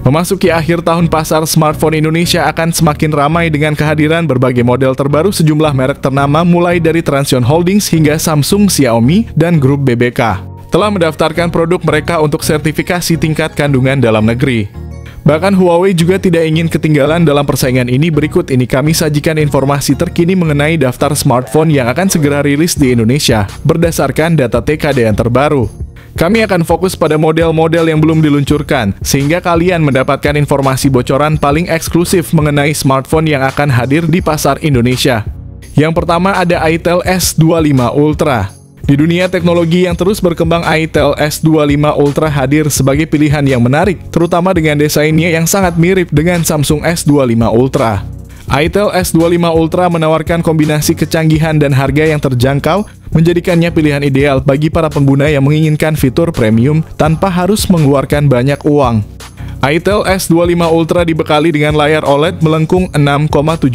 Memasuki akhir tahun, pasar smartphone Indonesia akan semakin ramai dengan kehadiran berbagai model terbaru sejumlah merek ternama mulai dari Transsion Holdings hingga Samsung, Xiaomi, dan grup BBK telah mendaftarkan produk mereka untuk sertifikasi tingkat kandungan dalam negeri. Bahkan Huawei juga tidak ingin ketinggalan dalam persaingan ini. Berikut ini kami sajikan informasi terkini mengenai daftar smartphone yang akan segera rilis di Indonesia berdasarkan data TKDN terbaru. Kami akan fokus pada model-model yang belum diluncurkan, sehingga kalian mendapatkan informasi bocoran paling eksklusif mengenai smartphone yang akan hadir di pasar Indonesia. Yang pertama ada Itel S25 Ultra. Di dunia teknologi yang terus berkembang, Itel S25 Ultra hadir sebagai pilihan yang menarik, terutama dengan desainnya yang sangat mirip dengan Samsung S25 Ultra. Itel S25 Ultra menawarkan kombinasi kecanggihan dan harga yang terjangkau, menjadikannya pilihan ideal bagi para pengguna yang menginginkan fitur premium tanpa harus mengeluarkan banyak uang. Itel S25 Ultra dibekali dengan layar OLED melengkung 6,78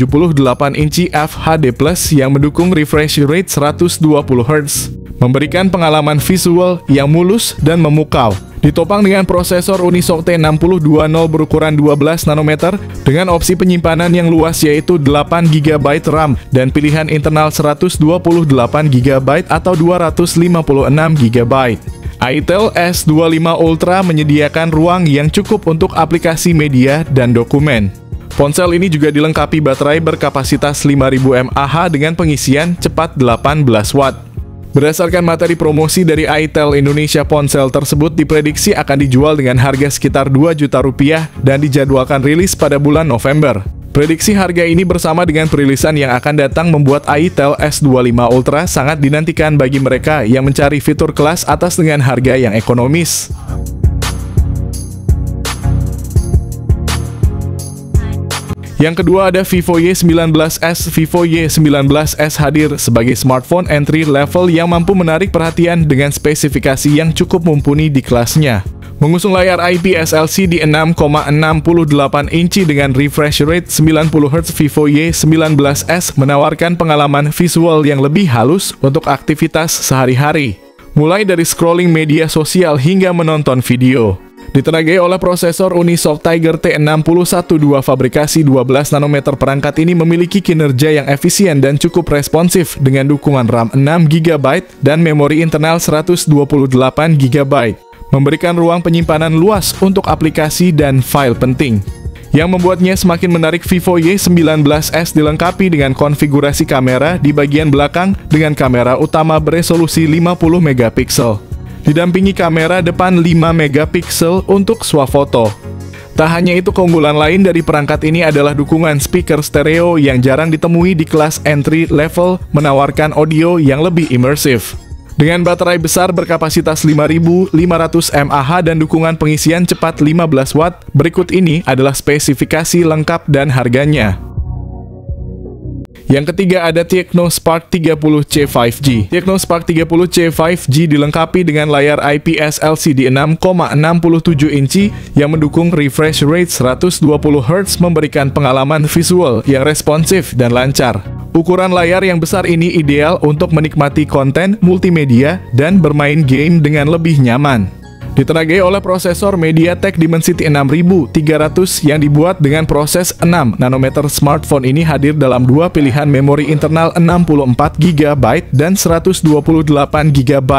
inci FHD+ yang mendukung refresh rate 120 Hz, memberikan pengalaman visual yang mulus dan memukau. Ditopang dengan prosesor Unisoc T6020 berukuran 12 nanometer dengan opsi penyimpanan yang luas yaitu 8 GB RAM dan pilihan internal 128 GB atau 256 GB. Itel S25 Ultra menyediakan ruang yang cukup untuk aplikasi media dan dokumen. Ponsel ini juga dilengkapi baterai berkapasitas 5000 mAh dengan pengisian cepat 18 Watt. Berdasarkan materi promosi dari Itel Indonesia, ponsel tersebut diprediksi akan dijual dengan harga sekitar 2 juta rupiah dan dijadwalkan rilis pada bulan November. Prediksi harga ini bersama dengan perilisan yang akan datang membuat Itel S25 Ultra sangat dinantikan bagi mereka yang mencari fitur kelas atas dengan harga yang ekonomis. Yang kedua ada Vivo Y19s. Vivo Y19s hadir sebagai smartphone entry level yang mampu menarik perhatian dengan spesifikasi yang cukup mumpuni di kelasnya. Mengusung layar IPS LCD 6,68 inci dengan refresh rate 90 Hz, Vivo Y19s menawarkan pengalaman visual yang lebih halus untuk aktivitas sehari-hari, mulai dari scrolling media sosial hingga menonton video. Ditenagai oleh prosesor Unisoc Tiger T6012 fabrikasi 12 nanometer, perangkat ini memiliki kinerja yang efisien dan cukup responsif dengan dukungan RAM 6 GB dan memori internal 128 GB, memberikan ruang penyimpanan luas untuk aplikasi dan file penting. Yang membuatnya semakin menarik, Vivo Y19s dilengkapi dengan konfigurasi kamera di bagian belakang dengan kamera utama beresolusi 50 megapiksel. Didampingi kamera depan 5 megapiksel untuk swafoto. Tak hanya itu, keunggulan lain dari perangkat ini adalah dukungan speaker stereo yang jarang ditemui di kelas entry level, menawarkan audio yang lebih imersif. Dengan baterai besar berkapasitas 5500 mAh dan dukungan pengisian cepat 15 Watt, berikut ini adalah spesifikasi lengkap dan harganya. Yang ketiga ada Tecno Spark 30C 5G. Tecno Spark 30C 5G dilengkapi dengan layar IPS LCD 6,67 inci yang mendukung refresh rate 120 Hz, memberikan pengalaman visual yang responsif dan lancar. Ukuran layar yang besar ini ideal untuk menikmati konten multimedia dan bermain game dengan lebih nyaman. Ditenagai oleh prosesor MediaTek Dimensity 6300 yang dibuat dengan proses 6 nanometer, smartphone ini hadir dalam dua pilihan memori internal 64 GB dan 128 GB.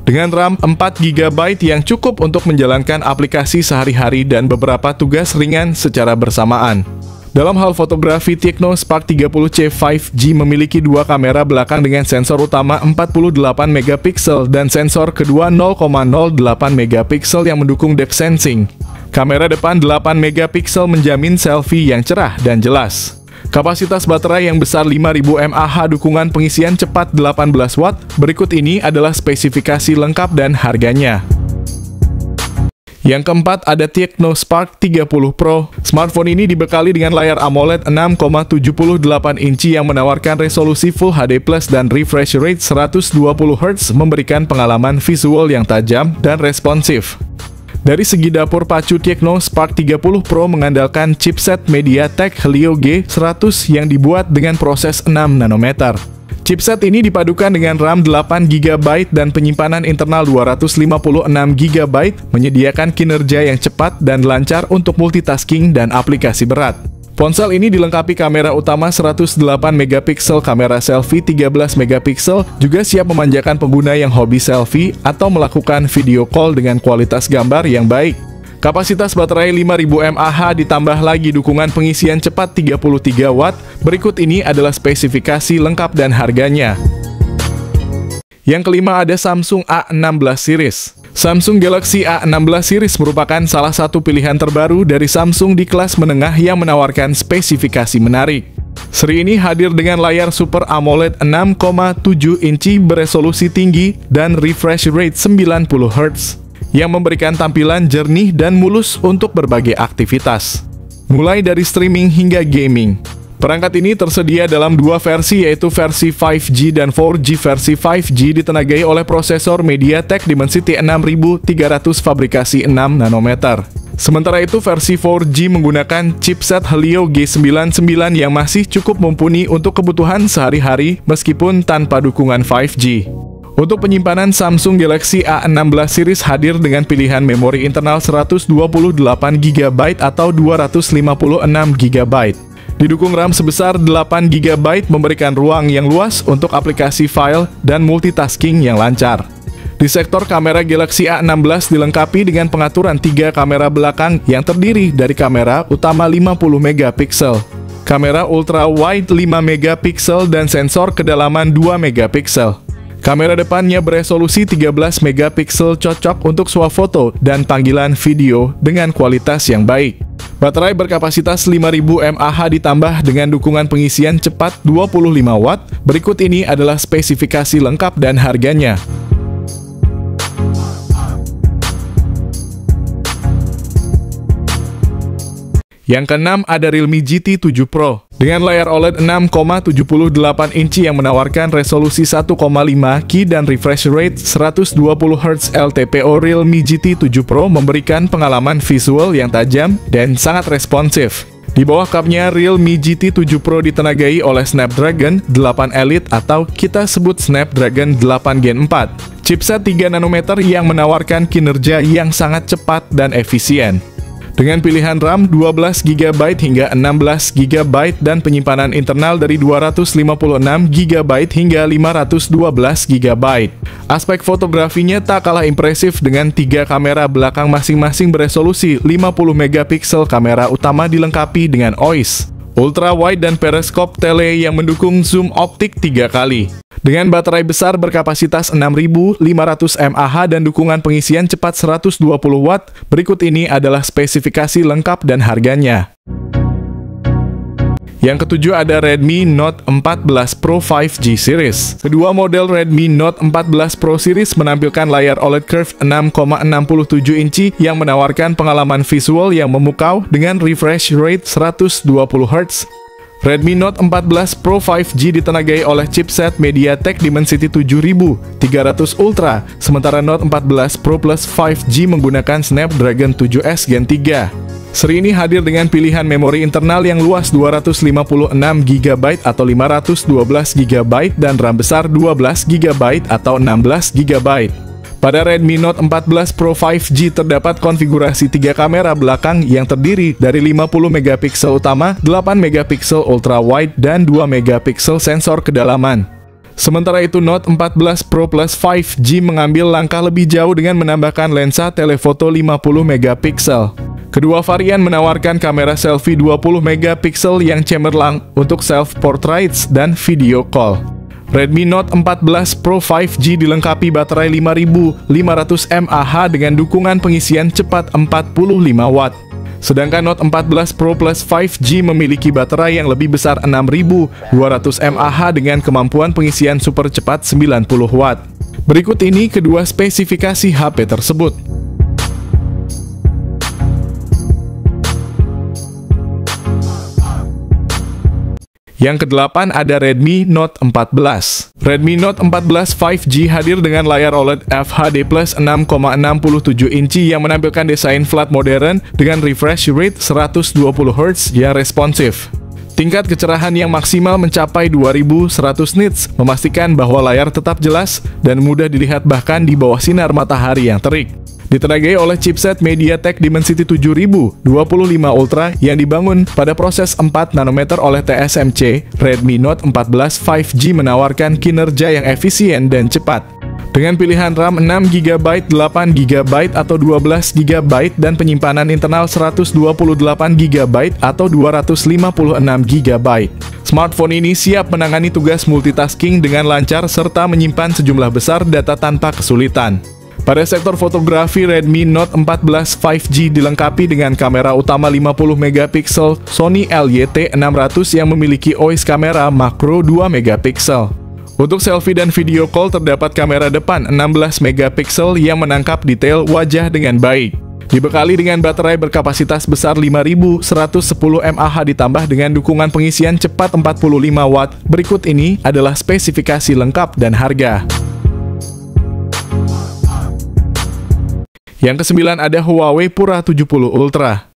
Dengan RAM 4 GB yang cukup untuk menjalankan aplikasi sehari-hari dan beberapa tugas ringan secara bersamaan. Dalam hal fotografi, Tecno Spark 30C 5G memiliki dua kamera belakang dengan sensor utama 48 megapiksel dan sensor kedua 0,08 megapiksel yang mendukung depth sensing. Kamera depan 8 megapiksel menjamin selfie yang cerah dan jelas. Kapasitas baterai yang besar 5000 mAh, dukungan pengisian cepat 18 Watt. Berikut ini adalah spesifikasi lengkap dan harganya. Yang keempat ada Tecno Spark 30 Pro. Smartphone ini dibekali dengan layar AMOLED 6,78 inci yang menawarkan resolusi Full HD+ dan refresh rate 120 Hz, memberikan pengalaman visual yang tajam dan responsif. Dari segi dapur pacu, Tecno Spark 30 Pro mengandalkan chipset MediaTek Helio G100 yang dibuat dengan proses 6 nanometer. Chipset ini dipadukan dengan RAM 8GB dan penyimpanan internal 256GB, menyediakan kinerja yang cepat dan lancar untuk multitasking dan aplikasi berat. Ponsel ini dilengkapi kamera utama 108MP, kamera selfie 13MP, juga siap memanjakan pengguna yang hobi selfie atau melakukan video call dengan kualitas gambar yang baik. Kapasitas baterai 5000 mAh ditambah lagi dukungan pengisian cepat 33 Watt. Berikut ini adalah spesifikasi lengkap dan harganya. Yang kelima ada Samsung A16 series. Samsung Galaxy A16 series merupakan salah satu pilihan terbaru dari Samsung di kelas menengah yang menawarkan spesifikasi menarik. Seri ini hadir dengan layar Super AMOLED 6,7 inci beresolusi tinggi dan refresh rate 90Hz. Yang memberikan tampilan jernih dan mulus untuk berbagai aktivitas, mulai dari streaming hingga gaming. Perangkat ini tersedia dalam dua versi, yaitu versi 5G dan 4G. Versi 5G ditenagai oleh prosesor MediaTek Dimensity 6300 fabrikasi 6 nanometer. Sementara itu versi 4G menggunakan chipset Helio G99 yang masih cukup mumpuni untuk kebutuhan sehari-hari meskipun tanpa dukungan 5G. Untuk penyimpanan, Samsung Galaxy A16 series hadir dengan pilihan memori internal 128GB atau 256GB. Didukung RAM sebesar 8GB, memberikan ruang yang luas untuk aplikasi file dan multitasking yang lancar. Di sektor kamera, Galaxy A16 dilengkapi dengan pengaturan 3 kamera belakang yang terdiri dari kamera utama 50MP, kamera ultra wide 5MP, dan sensor kedalaman 2MP. Kamera depannya beresolusi 13MP, cocok untuk swafoto dan panggilan video dengan kualitas yang baik. Baterai berkapasitas 5000 mAh ditambah dengan dukungan pengisian cepat 25 Watt. Berikut ini adalah spesifikasi lengkap dan harganya. Yang keenam ada Realme GT 7 Pro. Dengan layar OLED 6,78 inci yang menawarkan resolusi 1,5K dan refresh rate 120Hz LTPO, Realme GT 7 Pro memberikan pengalaman visual yang tajam dan sangat responsif. Di bawah kapnya, Realme GT 7 Pro ditenagai oleh Snapdragon 8 Elite atau kita sebut Snapdragon 8 Gen 4. Chipset 3 nanometer yang menawarkan kinerja yang sangat cepat dan efisien. Dengan pilihan RAM 12GB hingga 16GB dan penyimpanan internal dari 256GB hingga 512GB. Aspek fotografinya tak kalah impresif dengan 3 kamera belakang masing-masing beresolusi 50MP. Kamera utama dilengkapi dengan OIS, ultra wide dan periskop tele yang mendukung zoom optik 3 kali. Dengan baterai besar berkapasitas 6500 mAh dan dukungan pengisian cepat 120 Watt, berikut ini adalah spesifikasi lengkap dan harganya. Yang ketujuh ada Redmi Note 14 Pro 5G series. Kedua model Redmi Note 14 Pro series menampilkan layar OLED curved 6,67 inci yang menawarkan pengalaman visual yang memukau dengan refresh rate 120Hz. Redmi Note 14 Pro 5G ditenagai oleh chipset MediaTek Dimensity 7300 Ultra, sementara Note 14 Pro Plus 5G menggunakan Snapdragon 7S Gen 3. Seri ini hadir dengan pilihan memori internal yang luas 256GB atau 512GB dan RAM besar 12GB atau 16GB. Pada Redmi Note 14 Pro 5G terdapat konfigurasi 3 kamera belakang yang terdiri dari 50MP utama, 8MP ultra wide, dan 2MP sensor kedalaman. Sementara itu Note 14 Pro Plus 5G mengambil langkah lebih jauh dengan menambahkan lensa telefoto 50MP. Kedua varian menawarkan kamera selfie 20MP yang cemerlang untuk self-portraits dan video call. Redmi Note 14 Pro 5G dilengkapi baterai 5500 mAh dengan dukungan pengisian cepat 45 Watt. Sedangkan Note 14 Pro Plus 5G memiliki baterai yang lebih besar 6200 mAh dengan kemampuan pengisian super cepat 90 Watt. Berikut ini kedua spesifikasi HP tersebut. Yang kedelapan ada Redmi Note 14. Redmi Note 14 5G hadir dengan layar OLED FHD+ 6,67 inci yang menampilkan desain flat modern dengan refresh rate 120Hz yang responsif. Tingkat kecerahan yang maksimal mencapai 2100 nits, memastikan bahwa layar tetap jelas dan mudah dilihat bahkan di bawah sinar matahari yang terik. Ditenagai oleh chipset MediaTek Dimensity 7025 Ultra yang dibangun pada proses 4 nanometer oleh TSMC, Redmi Note 14 5G menawarkan kinerja yang efisien dan cepat. Dengan pilihan RAM 6GB, 8GB, atau 12GB dan penyimpanan internal 128GB atau 256GB. Smartphone ini siap menangani tugas multitasking dengan lancar serta menyimpan sejumlah besar data tanpa kesulitan. Pada sektor fotografi, Redmi Note 14 5G dilengkapi dengan kamera utama 50MP Sony LYT600 yang memiliki OIS kamera makro 2MP. Untuk selfie dan video call terdapat kamera depan 16MP yang menangkap detail wajah dengan baik. Dibekali dengan baterai berkapasitas besar 5110 mAh ditambah dengan dukungan pengisian cepat 45 Watt. Berikut ini adalah spesifikasi lengkap dan harga. Yang ke-9 ada Huawei Pura 70 Ultra.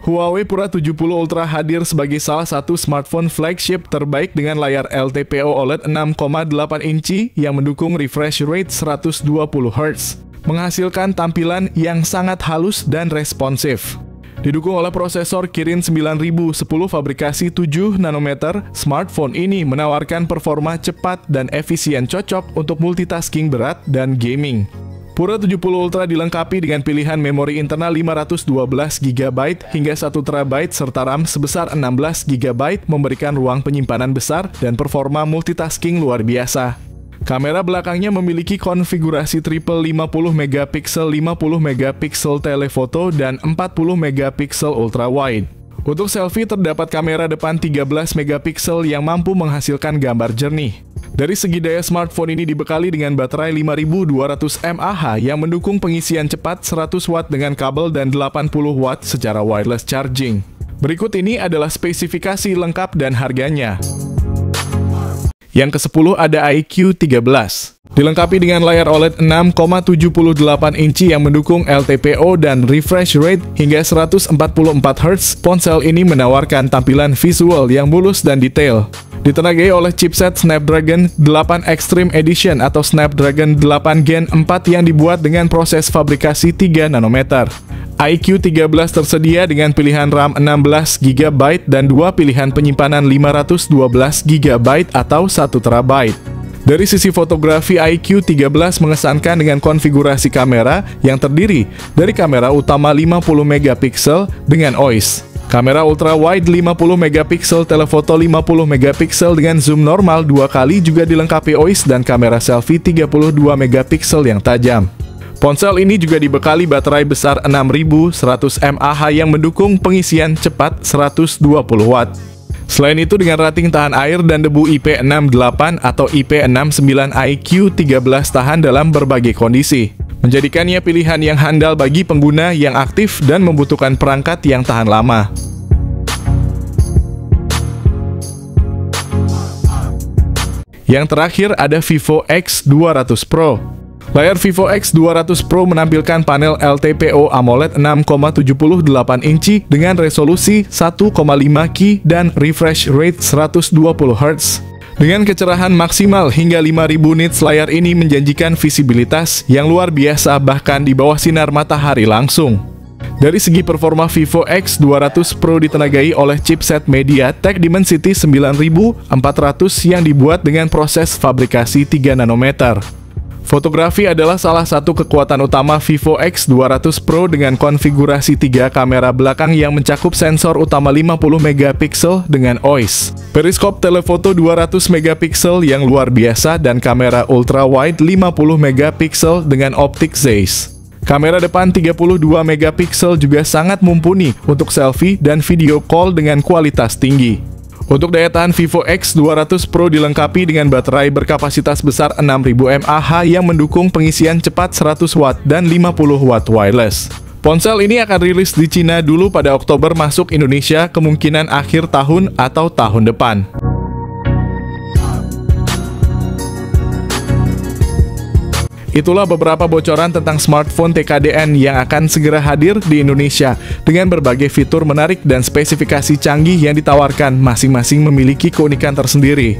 Huawei Pura 70 Ultra hadir sebagai salah satu smartphone flagship terbaik dengan layar LTPO OLED 6,8 inci yang mendukung refresh rate 120Hz, menghasilkan tampilan yang sangat halus dan responsif. Didukung oleh prosesor Kirin 9010 fabrikasi 7 nanometer, smartphone ini menawarkan performa cepat dan efisien cocok untuk multitasking berat dan gaming. Pura 70 Ultra dilengkapi dengan pilihan memori internal 512GB hingga 1TB serta RAM sebesar 16GB memberikan ruang penyimpanan besar dan performa multitasking luar biasa. Kamera belakangnya memiliki konfigurasi triple 50MP, 50MP telefoto, dan 40MP ultra wide. Untuk selfie terdapat kamera depan 13MP yang mampu menghasilkan gambar jernih. Dari segi daya, smartphone ini dibekali dengan baterai 5200 mAh yang mendukung pengisian cepat 100 Watt dengan kabel dan 80 Watt secara wireless charging. Berikut ini adalah spesifikasi lengkap dan harganya. Yang ke-10 ada iQOO 13. Dilengkapi dengan layar OLED 6,78 inci yang mendukung LTPO dan refresh rate hingga 144Hz, ponsel ini menawarkan tampilan visual yang mulus dan detail. Ditenagai oleh chipset Snapdragon 8 Extreme Edition atau Snapdragon 8 Gen 4 yang dibuat dengan proses fabrikasi 3 nanometer. iQOO 13 tersedia dengan pilihan RAM 16GB dan dua pilihan penyimpanan 512GB atau 1TB. Dari sisi fotografi, iQOO 13 mengesankan dengan konfigurasi kamera yang terdiri dari kamera utama 50MP dengan OIS, kamera ultra wide 50MP, telefoto 50MP dengan zoom normal 2 kali juga dilengkapi OIS dan kamera selfie 32MP yang tajam. Ponsel ini juga dibekali baterai besar 6100 mAh yang mendukung pengisian cepat 120 Watt. Selain itu, dengan rating tahan air dan debu IP68 atau IP69, iQOO 13 tahan dalam berbagai kondisi, menjadikannya pilihan yang handal bagi pengguna yang aktif dan membutuhkan perangkat yang tahan lama. Yang terakhir ada Vivo X200 Pro. Layar Vivo X200 Pro menampilkan panel LTPO AMOLED 6,78 inci dengan resolusi 1,5K dan refresh rate 120Hz. Dengan kecerahan maksimal hingga 5000 nits, layar ini menjanjikan visibilitas yang luar biasa bahkan di bawah sinar matahari langsung. Dari segi performa, Vivo X200 Pro ditenagai oleh chipset MediaTek Dimensity 9400 yang dibuat dengan proses fabrikasi 3 nanometer. Fotografi adalah salah satu kekuatan utama Vivo X200 Pro dengan konfigurasi 3 kamera belakang yang mencakup sensor utama 50MP dengan OIS, periskop telefoto 200MP yang luar biasa, dan kamera ultra wide 50MP dengan optik Zeiss. Kamera depan 32MP juga sangat mumpuni untuk selfie dan video call dengan kualitas tinggi. Untuk daya tahan, Vivo X200 Pro dilengkapi dengan baterai berkapasitas besar 6000 mAh yang mendukung pengisian cepat 100 Watt dan 50 Watt wireless. Ponsel ini akan rilis di Cina dulu pada Oktober, masuk Indonesia kemungkinan akhir tahun atau tahun depan. Itulah beberapa bocoran tentang smartphone TKDN yang akan segera hadir di Indonesia dengan berbagai fitur menarik dan spesifikasi canggih yang ditawarkan, masing-masing memiliki keunikan tersendiri.